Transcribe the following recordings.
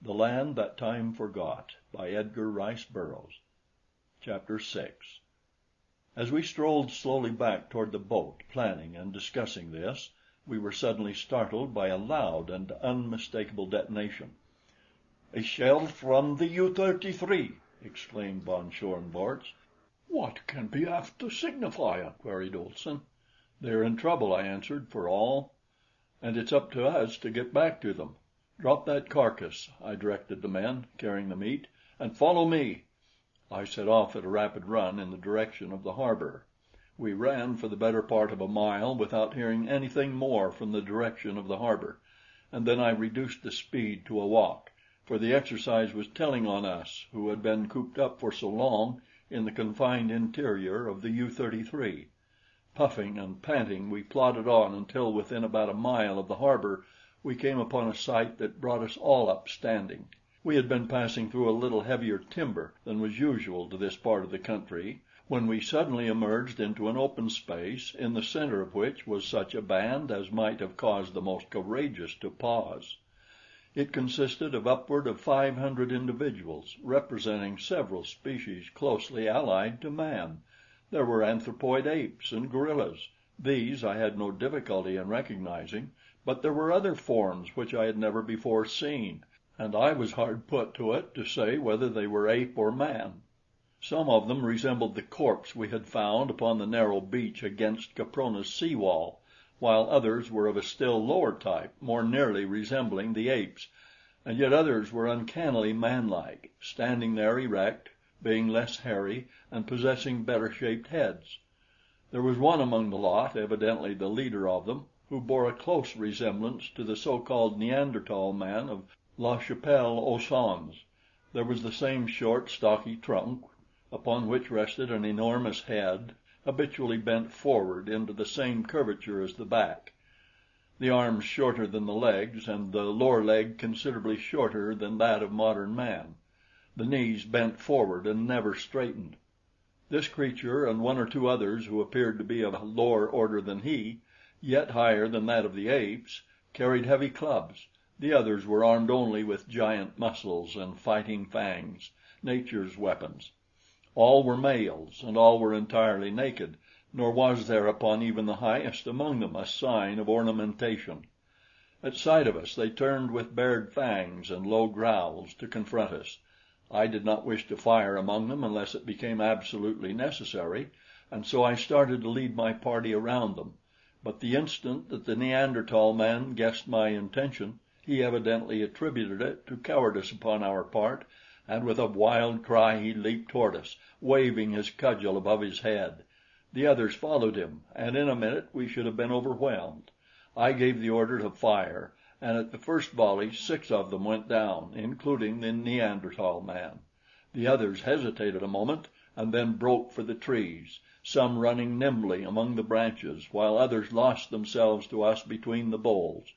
THE LAND THAT TIME FORGOT by Edgar Rice Burroughs. Chapter 6. As we strolled slowly back toward the boat, planning and discussing this, we were suddenly startled by a loud and unmistakable detonation. "A shell from the U-33!" exclaimed von Schoenvorts. "What can be afther signifyin'?" queried Olson. "They are in trouble," I answered, "for all, and it's up to us to get back to them. Drop that carcass," I directed the men carrying the meat, "and follow me." I set off at a rapid run in the direction of the harbor. We ran for the better part of a mile without hearing anything more from the direction of the harbor, and then I reduced the speed to a walk, for the exercise was telling on us who had been cooped up for so long in the confined interior of the U-33. Puffing and panting, we plodded on until within about a mile of the harbor we came upon a sight that brought us all up standing. We had been passing through a little heavier timber than was usual to this part of the country when we suddenly emerged into an open space in the center of which was such a band as might have caused the most courageous to pause. It consisted of upward of 500 individuals, representing several species closely allied to man. There were anthropoid apes and gorillas. These I had no difficulty in recognizing, but there were other forms which I had never before seen, and I was hard put to it to say whether they were ape or man. Some of them resembled the corpse we had found upon the narrow beach against Caprona's sea wall, while others were of a still lower type, more nearly resembling the apes, and yet others were uncannily manlike, standing there erect, being less hairy and possessing better shaped heads. There was one among the lot, evidently the leader of them, who bore a close resemblance to the so-called Neanderthal man of La Chapelle aux Saints. There was the same short, stocky trunk, upon which rested an enormous head, habitually bent forward into the same curvature as the back, the arms shorter than the legs, and the lower leg considerably shorter than that of modern man, the knees bent forward and never straightened. This creature and one or two others who appeared to be of a lower order than he, yet higher than that of the apes, carried heavy clubs. The others were armed only with giant muscles and fighting fangs, nature's weapons. All were males, and all were entirely naked, nor was there upon even the highest among them a sign of ornamentation. At sight of us they turned with bared fangs and low growls to confront us. I did not wish to fire among them unless it became absolutely necessary, and so I started to lead my party around them. But the instant that the Neanderthal man guessed my intention, he evidently attributed it to cowardice upon our part, and with a wild cry he leaped toward us, waving his cudgel above his head. The others followed him, and in a minute we should have been overwhelmed. I gave the order to fire, and at the first volley 6 of them went down, including the Neanderthal man. The others hesitated a moment and then broke for the trees, some running nimbly among the branches, while others lost themselves to us between the boles.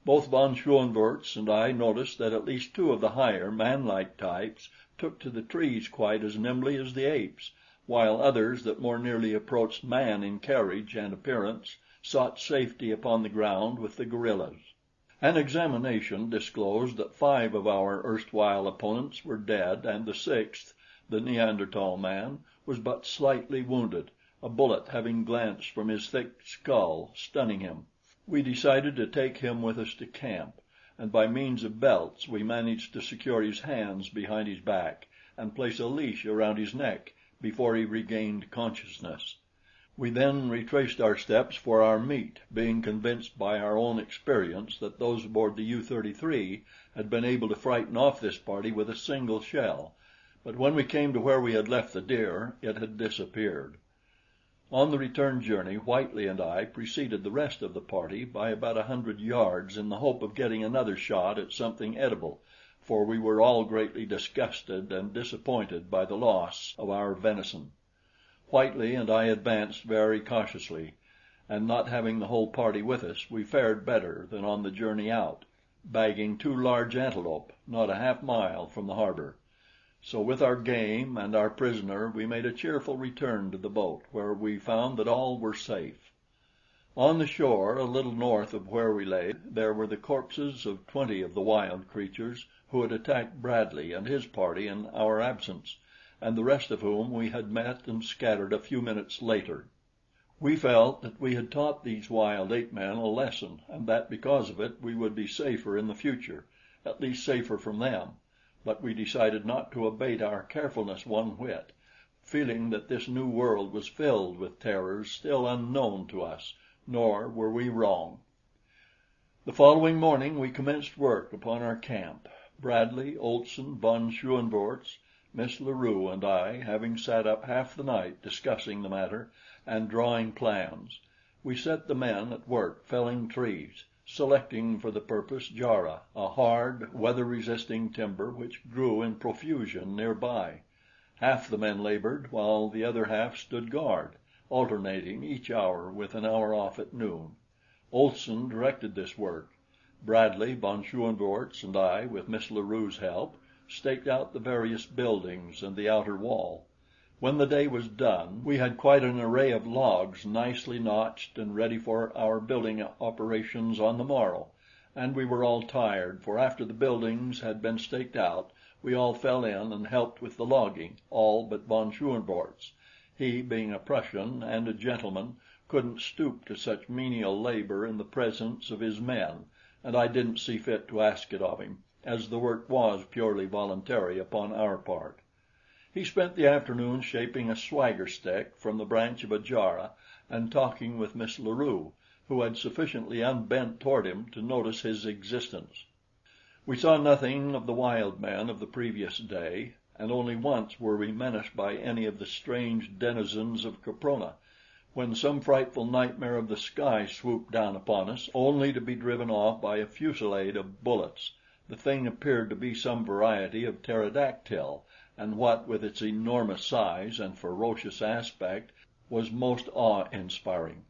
Both von Schoenvorts and I noticed that at least 2 of the higher, manlike types took to the trees quite as nimbly as the apes, while others that more nearly approached man in carriage and appearance sought safety upon the ground with the gorillas. An examination disclosed that 5 of our erstwhile opponents were dead, and the 6th, the Neanderthal man, was but slightly wounded, a bullet having glanced from his thick skull, stunning him. We decided to take him with us to camp, and by means of belts we managed to secure his hands behind his back and place a leash around his neck before he regained consciousness. We then retraced our steps for our meat, being convinced by our own experience that those aboard the U-33 had been able to frighten off this party with a single shell, but when we came to where we had left the deer, it had disappeared. On the return journey, Whitely and I preceded the rest of the party by about 100 yards in the hope of getting another shot at something edible, for we were all greatly disgusted and disappointed by the loss of our venison. Whitely and I advanced very cautiously, and not having the whole party with us, we fared better than on the journey out, bagging 2 large antelope not a half mile from the harbor. So with our game and our prisoner we made a cheerful return to the boat, where we found that all were safe. On the shore, a little north of where we lay, there were the corpses of 20 of the wild creatures who had attacked Bradley and his party in our absence, and the rest of whom we had met and scattered a few minutes later. We felt that we had taught these wild ape men a lesson, and that because of it we would be safer in the future, at least safer from them; but we decided not to abate our carefulness one whit, feeling that this new world was filled with terrors still unknown to us. Nor were we wrong. The following morning we commenced work upon our camp, Bradley, Olson, von Schoenvorts, Miss La Rue and I having sat up half the night discussing the matter and drawing plans. We set the men at work felling trees, selecting for the purpose jarrah, a hard, weather resisting timber which grew in profusion near by. Half the men labored while the other half stood guard, alternating each hour with an hour off at noon. Olson directed this work. Bradley, von Schoenvorts and I, with Miss La Rue's help, staked out the various buildings and the outer wall. When the day was done, we had quite an array of logs nicely notched and ready for our building operations on the morrow, and we were all tired, for after the buildings had been staked out, we all fell in and helped with the logging, all but von Schoenvorts. He, being a Prussian and a gentleman, couldn't stoop to such menial labor in the presence of his men, and I didn't see fit to ask it of him, as the work was purely voluntary upon our part. He spent the afternoon shaping a swagger stick from the branch of a jarrah and talking with Miss La Rue, who had sufficiently unbent toward him to notice his existence. We saw nothing of the wild men of the previous day, and only once were we menaced by any of the strange denizens of Caprona, when some frightful nightmare of the sky swooped down upon us, only to be driven off by a fusillade of bullets. The thing appeared to be some variety of pterodactyl, and what with its enormous size and ferocious aspect was most awe-inspiring.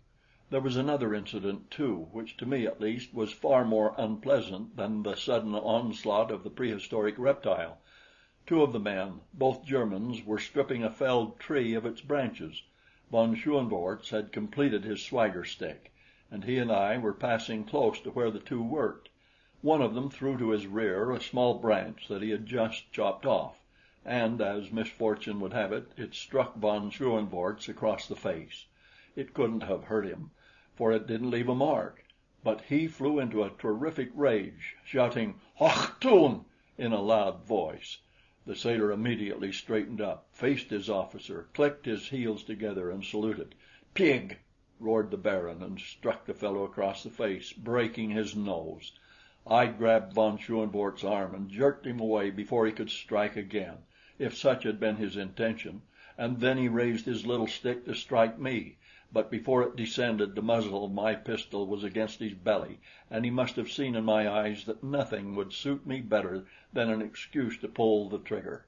There was another incident, too, which to me at least was far more unpleasant than the sudden onslaught of the prehistoric reptile. Two of the men, both Germans, were stripping a felled tree of its branches. Von Schoenvorts had completed his swagger stick, and he and I were passing close to where the two worked. One of them threw to his rear a small branch that he had just chopped off, and as misfortune would have it, it struck von Schoenvorts across the face. It couldn't have hurt him, for it didn't leave a mark, but he flew into a terrific rage, shouting "Achtung!" in a loud voice. The sailor immediately straightened up, faced his officer, clicked his heels together and saluted. "Pig!" roared the Baron, and struck the fellow across the face, breaking his nose. I grabbed von Schoenvorts' arm and jerked him away before he could strike again, if such had been his intention, and then he raised his little stick to strike me, but before it descended, the muzzle of my pistol was against his belly, and he must have seen in my eyes that nothing would suit me better than an excuse to pull the trigger.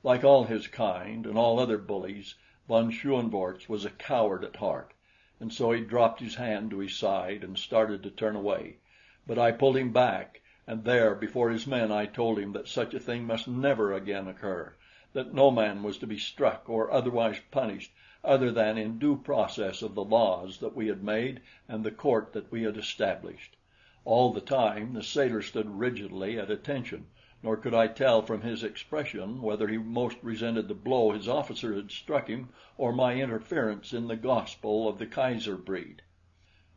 Like all his kind and all other bullies, von Schoenvorts was a coward at heart, and so he dropped his hand to his side and started to turn away. But I pulled him back, and there before his men I told him that such a thing must never again occur, that no man was to be struck or otherwise punished other than in due process of the laws that we had made and the court that we had established. All the time the sailor stood rigidly at attention, nor could I tell from his expression whether he most resented the blow his officer had struck him or my interference in the gospel of the Kaiser breed.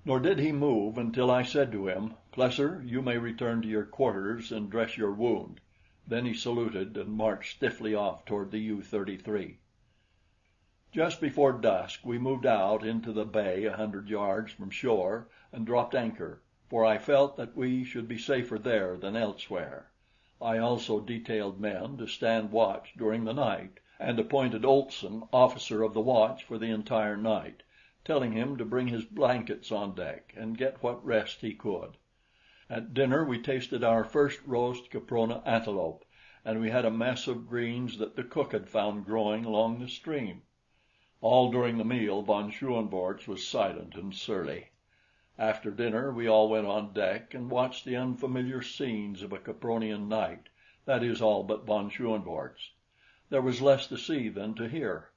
Nor did he move until I said to him, "Plesser, you may return to your quarters and dress your wound." Then he saluted and marched stiffly off toward the U-33. Just before dusk we moved out into the bay 100 yards from shore and dropped anchor, for I felt that we should be safer there than elsewhere. I also detailed men to stand watch during the night, and appointed Olson officer of the watch for the entire night, telling him to bring his blankets on deck and get what rest he could. At dinner we tasted our first roast Caprona antelope, and we had a mess of greens that the cook had found growing along the stream. All during the meal von Schoenvorts was silent and surly. After dinner we all went on deck and watched the unfamiliar scenes of a Capronian night, that is, all but von Schoenvorts. There was less to see than to hear.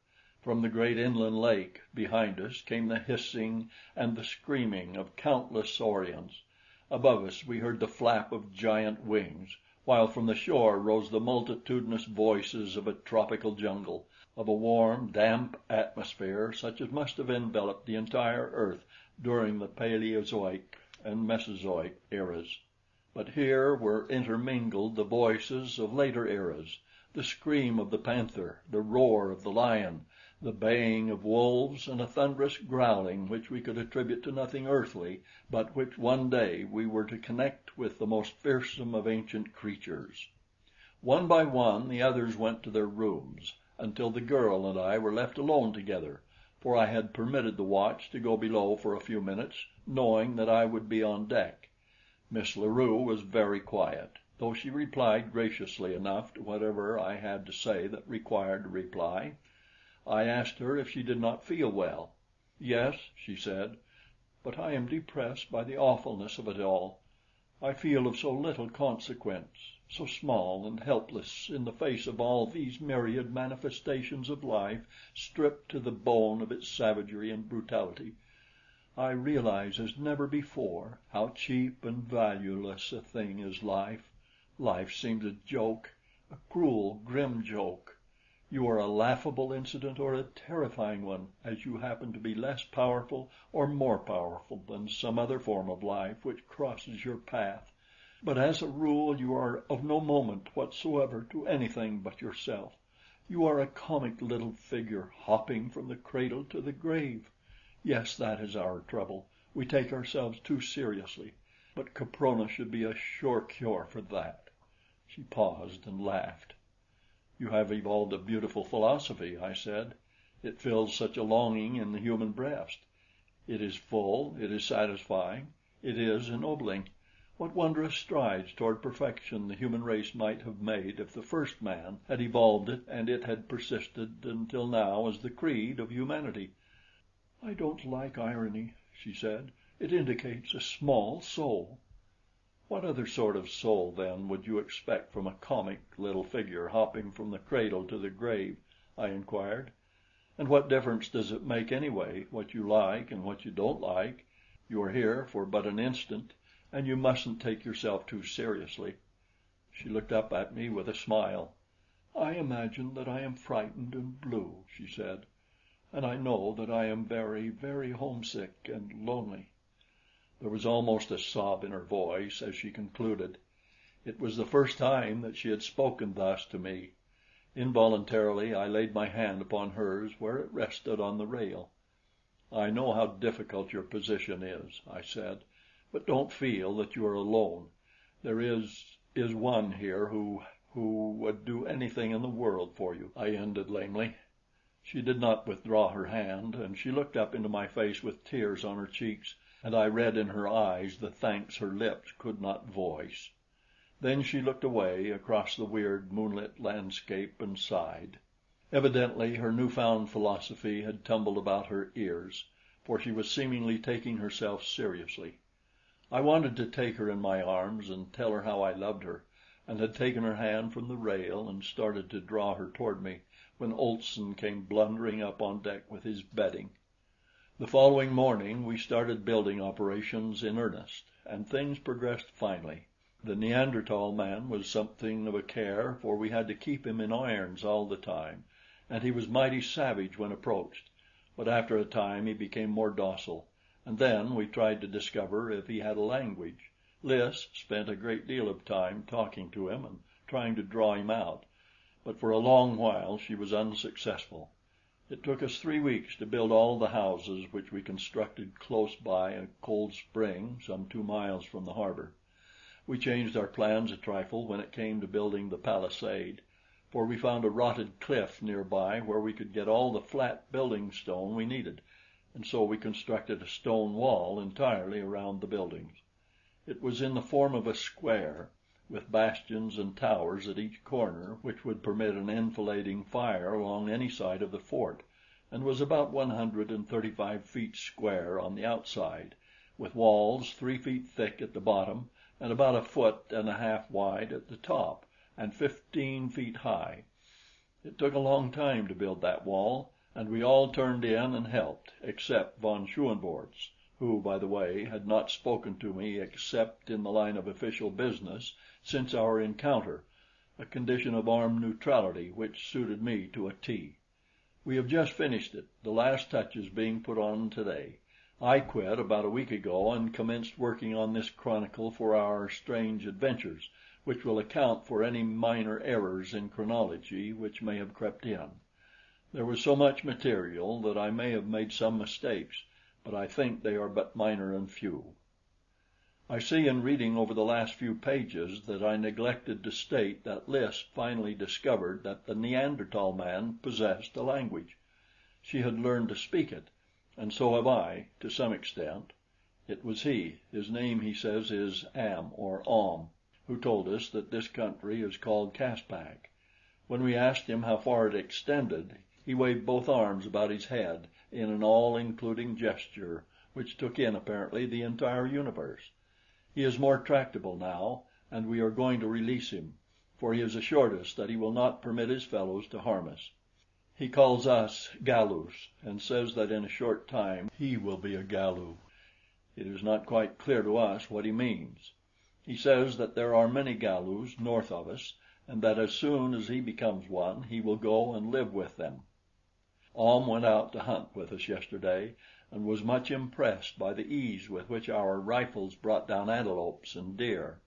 From the great inland lake behind us came the hissing and the screaming of countless saurians. Above us we heard the flap of giant wings, while from the shore rose the multitudinous voices of a tropical jungle, of a warm, damp atmosphere such as must have enveloped the entire earth during the Paleozoic and Mesozoic eras. But here were intermingled the voices of later eras, the scream of the panther, the roar of the lion, the baying of wolves, and a thunderous growling which we could attribute to nothing earthly, but which one day we were to connect with the most fearsome of ancient creatures. One by one the others went to their rooms, until the girl and I were left alone together, for I had permitted the watch to go below for a few minutes, knowing that I would be on deck. Miss La Rue was very quiet, though she replied graciously enough to whatever I had to say that required a reply. I asked her if she did not feel well. "Yes," she said, "but I am depressed by the awfulness of it all. I feel of so little consequence, so small and helpless in the face of all these myriad manifestations of life stripped to the bone of its savagery and brutality. I realize as never before how cheap and valueless a thing is life. Life seems a joke, a cruel, grim joke. You are a laughable incident or a terrifying one, as you happen to be less powerful or more powerful than some other form of life which crosses your path. But as a rule you are of no moment whatsoever to anything but yourself. You are a comic little figure hopping from the cradle to the grave. Yes, that is our trouble. We take ourselves too seriously. But Caprona should be a sure cure for that." She paused and laughed. "You have evolved a beautiful philosophy," I said. "It fills such a longing in the human breast. It is full, it is satisfying, it is ennobling. What wondrous strides toward perfection the human race might have made if the first man had evolved it and it had persisted until now as the creed of humanity." "I don't like irony," she said. "It indicates a small soul." "What other sort of soul, then, would you expect from a comic little figure hopping from the cradle to the grave?" I inquired. "And what difference does it make anyway, what you like and what you don't like? You are here for but an instant, and you mustn't take yourself too seriously." She looked up at me with a smile. "I imagine that I am frightened and blue," she said, "and I know that I am very, very homesick and lonely." There was almost a sob in her voice as she concluded. It was the first time that she had spoken thus to me. Involuntarily I laid my hand upon hers where it rested on the rail. "I know how difficult your position is," I said, "but don't feel that you are alone. There is one here who would do anything in the world for you," I ended lamely. She did not withdraw her hand, and she looked up into my face with tears on her cheeks, and I read in her eyes the thanks her lips could not voice. Then she looked away across the weird moonlit landscape and sighed. Evidently her new-found philosophy had tumbled about her ears, for she was seemingly taking herself seriously. I wanted to take her in my arms and tell her how I loved her, and had taken her hand from the rail and started to draw her toward me, when Olson came blundering up on deck with his bedding. The following morning we started building operations in earnest, and things progressed finely. The Neanderthal man was something of a care, for we had to keep him in irons all the time, and he was mighty savage when approached; but after a time he became more docile, and then we tried to discover if he had a language. Lys spent a great deal of time talking to him and trying to draw him out, but for a long while she was unsuccessful. It took us 3 weeks to build all the houses which we constructed close by a cold spring some 2 miles from the harbor. We changed our plans a trifle when it came to building the palisade, for we found a rotted cliff near by where we could get all the flat building stone we needed, and so we constructed a stone wall entirely around the buildings. It was in the form of a square, with bastions and towers at each corner which would permit an enfilading fire along any side of the fort, and was about 135 feet square on the outside, with walls 3 feet thick at the bottom and about 1.5 feet wide at the top, and 15 feet high. It took a long time to build that wall, and we all turned in and helped, except von Schoenvorts, who, by the way, had not spoken to me except in the line of official business since our encounter, a condition of armed neutrality which suited me to a T. We have just finished it, the last touches being put on today. I quit about a week ago and commenced working on this chronicle for our strange adventures, which will account for any minor errors in chronology which may have crept in. There was so much material that I may have made some mistakes, but I think they are but minor and few. I see in reading over the last few pages that I neglected to state that Lys finally discovered that the Neanderthal man possessed a language. She had learned to speak it, and so have I, to some extent. It was he, his name he says is Am or Om, who told us that this country is called Caspak. When we asked him how far it extended, he waved both arms about his head in an all-including gesture which took in apparently the entire universe. He is more tractable now, and we are going to release him, for he has assured us that he will not permit his fellows to harm us. He calls us Galus, and says that in a short time he will be a Galu. It is not quite clear to us what he means. He says that there are many Galus north of us, and that as soon as he becomes one, he will go and live with them. Ahm went out to hunt with us yesterday, and was much impressed by the ease with which our rifles brought down antelopes and deer.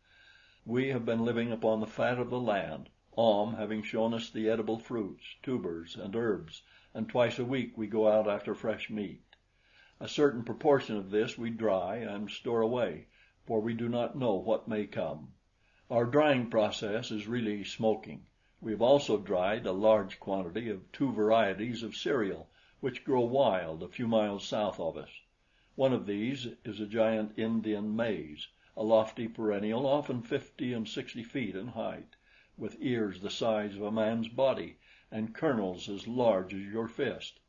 We have been living upon the fat of the land, Ahm having shown us the edible fruits, tubers, and herbs, and twice a week we go out after fresh meat. A certain proportion of this we dry and store away, for we do not know what may come. Our drying process is really smoking. We have also dried a large quantity of two varieties of cereal, which grow wild a few miles south of us. One of these is a giant Indian maize, a lofty perennial often 50 and 60 feet in height, with ears the size of a man's body and kernels as large as your fist.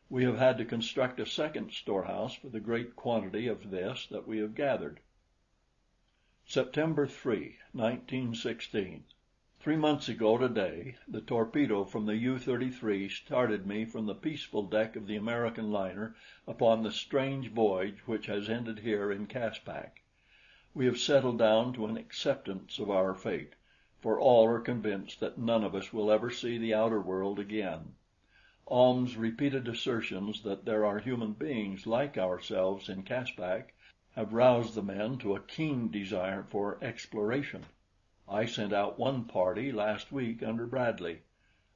We have had to construct a second storehouse for the great quantity of this that we have gathered. September 3, 1916. 3 months ago today, the torpedo from the U-33 started me from the peaceful deck of the American liner upon the strange voyage which has ended here in Caspak. We have settled down to an acceptance of our fate, for all are convinced that none of us will ever see the outer world again. Ahm's repeated assertions that there are human beings like ourselves in Caspak have roused the men to a keen desire for exploration. I sent out one party last week under Bradley.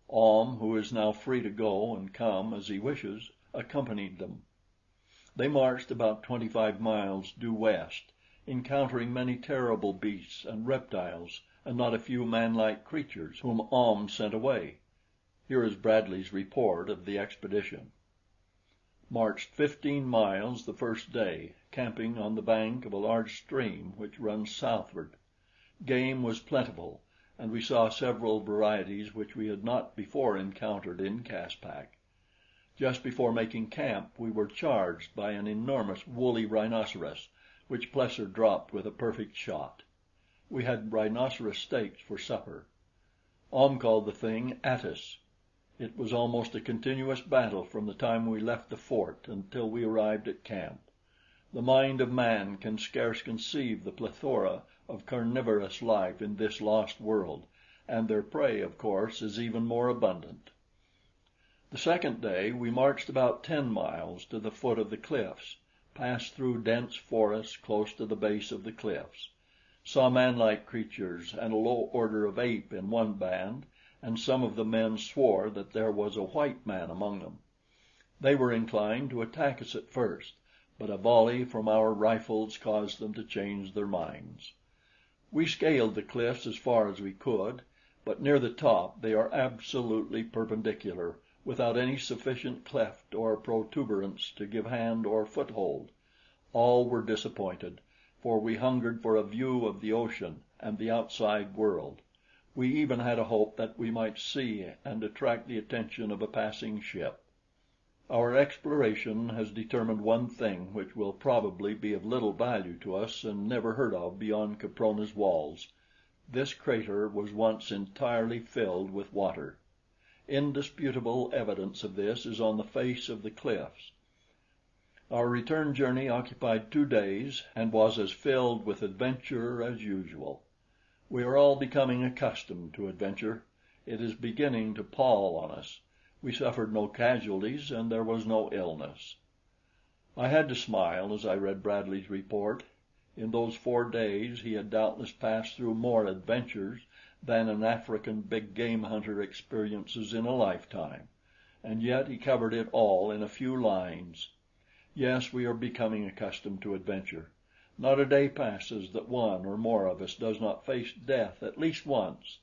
Ahm, who is now free to go and come as he wishes, accompanied them. They marched about 25 miles due west, encountering many terrible beasts and reptiles, and not a few manlike creatures, whom Ahm sent away. Here is Bradley's report of the expedition. Marched 15 miles the first day, camping on the bank of a large stream which runs southward. Game was plentiful, and we saw several varieties which we had not before encountered in Caspak. Just before making camp we were charged by an enormous woolly rhinoceros, which Plesser dropped with a perfect shot. We had rhinoceros steaks for supper. Ahm called the thing Attis. It was almost a continuous battle from the time we left the fort until we arrived at camp. The mind of man can scarce conceive the plethora of carnivorous life in this lost world, and their prey, of course, is even more abundant. The second day we marched about 10 miles to the foot of the cliffs, passed through dense forests close to the base of the cliffs, saw manlike creatures and a low order of ape in one band, and some of the men swore that there was a white man among them. They were inclined to attack us at first, but a volley from our rifles caused them to change their minds. We scaled the cliffs as far as we could, but near the top they are absolutely perpendicular, without any sufficient cleft or protuberance to give hand or foothold. All were disappointed, for we hungered for a view of the ocean and the outside world. We even had a hope that we might see and attract the attention of a passing ship. Our exploration has determined one thing which will probably be of little value to us and never heard of beyond Caprona's walls. This crater was once entirely filled with water. Indisputable evidence of this is on the face of the cliffs. Our return journey occupied 2 days and was as filled with adventure as usual. We are all becoming accustomed to adventure. It is beginning to pall on us. We suffered no casualties and there was no illness. I had to smile as I read Bradley's report. In those 4 days he had doubtless passed through more adventures than an African big game hunter experiences in a lifetime, and yet he covered it all in a few lines. Yes, we are becoming accustomed to adventure. Not a day passes that one or more of us does not face death at least once.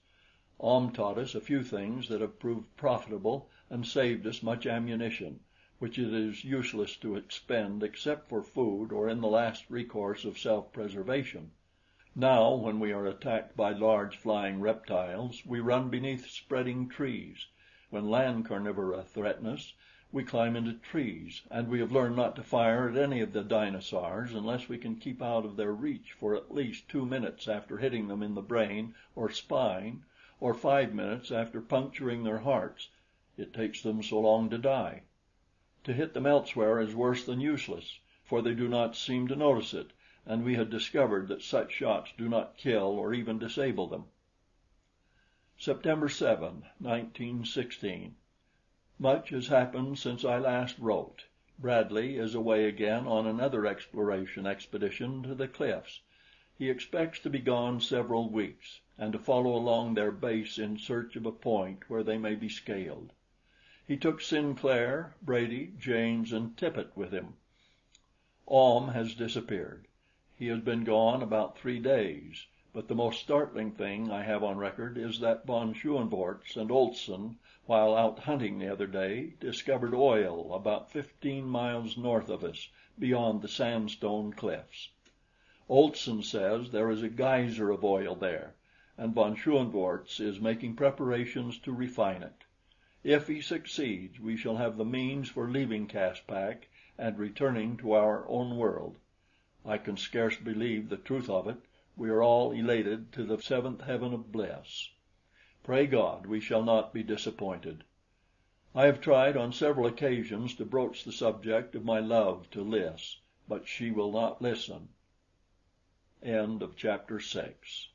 Ahm taught us a few things that have proved profitable and saved us much ammunition, which it is useless to expend except for food or in the last recourse of self-preservation. Now, when we are attacked by large flying reptiles, we run beneath spreading trees. When land carnivora threaten us, we climb into trees, and we have learned not to fire at any of the dinosaurs unless we can keep out of their reach for at least 2 minutes after hitting them in the brain or spine, or 5 minutes after puncturing their hearts. It takes them so long to die. To hit them elsewhere is worse than useless, for they do not seem to notice it, and we had discovered that such shots do not kill or even disable them. September 7, 1916. Much has happened since I last wrote. Bradley is away again on another exploration expedition to the cliffs. He expects to be gone several weeks, and to follow along their base in search of a point where they may be scaled. He took Sinclair, Brady, James, and Tippet with him. Ahm has disappeared. He has been gone about 3 days, but the most startling thing I have on record is that von Schoenvorts and Olson, while out hunting the other day, discovered oil about 15 miles north of us, beyond the sandstone cliffs. Olson says there is a geyser of oil there, and von Schoenvorts is making preparations to refine it. If he succeeds, we shall have the means for leaving Caspak and returning to our own world. I can scarce believe the truth of it. We are all elated to the 7th heaven of bliss. Pray God we shall not be disappointed. I have tried on several occasions to broach the subject of my love to Lys, but she will not listen. End of chapter 6.